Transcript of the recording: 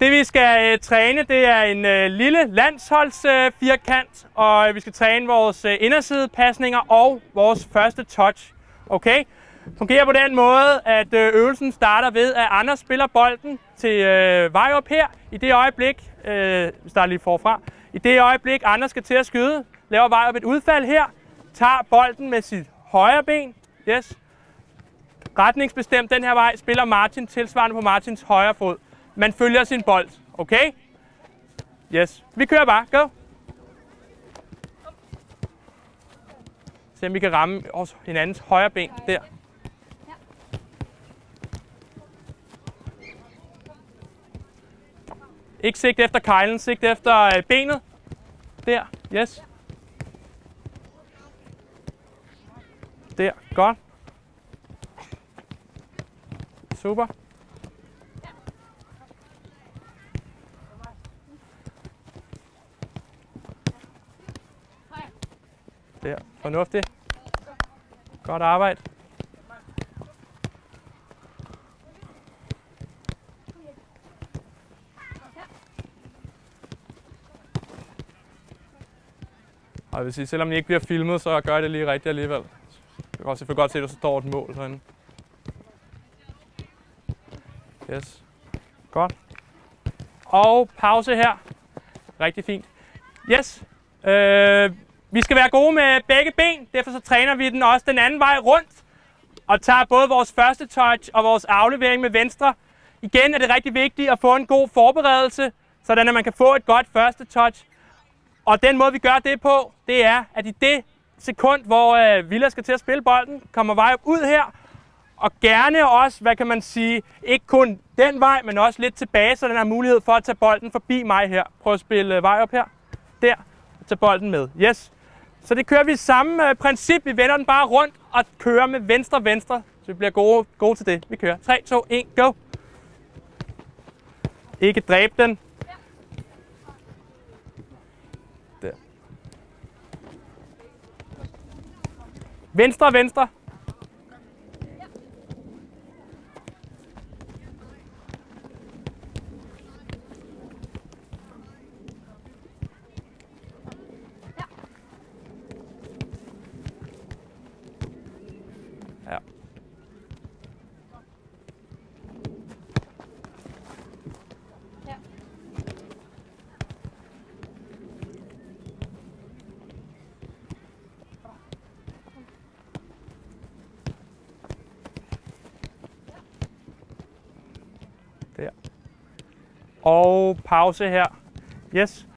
Det vi skal træne, det er en lille landsholdsfirkant, og vi skal træne vores indersidepasninger og vores første touch. Okay? Fungerer på den måde, at øvelsen starter ved, at Anders spiller bolden til vej op her. I det øjeblik, vi starter lige forfra. I det øjeblik, Anders skal til at skyde, laver vej op et udfald her, tager bolden med sit højre ben. Yes. Retningsbestemt den her vej, spiller Martin tilsvarende på Martins højre fod. Man følger sin bold, okay? Yes. Vi kører bare. Go! Se om vi kan ramme hinandens højre ben der. Ikke sigt efter kejlen, sigt efter benet. Der, yes. Der, godt. Super. Der, fornuftigt. Godt arbejde. Og jeg vil sige, selvom I ikke bliver filmet, så gør det lige rigtigt alligevel. Jeg kan selvfølgelig godt se, at der står et mål herinde. Yes. Godt. Og pause her. Rigtig fint. Yes. Vi skal være gode med begge ben, derfor så træner vi den også den anden vej rundt. Og tager både vores første touch og vores aflevering med venstre. Igen er det rigtig vigtigt at få en god forberedelse, sådan at man kan få et godt første touch. Og den måde vi gør det på, det er, at i det sekund, hvor Villa skal til at spille bolden, kommer vej op ud her. Og gerne også, hvad kan man sige, ikke kun den vej, men også lidt tilbage, så den har mulighed for at tage bolden forbi mig her. Prøv at spille vej op her. Der. Tage bolden med. Yes. Så det kører vi i samme princip. Vi vender den bare rundt og kører med venstre-venstre. Så vi bliver gode til det. Vi kører. 3, 2, 1, go! Ikke dræb den. Der. Venstre-venstre. Ja. Der. Og pause her. Yes.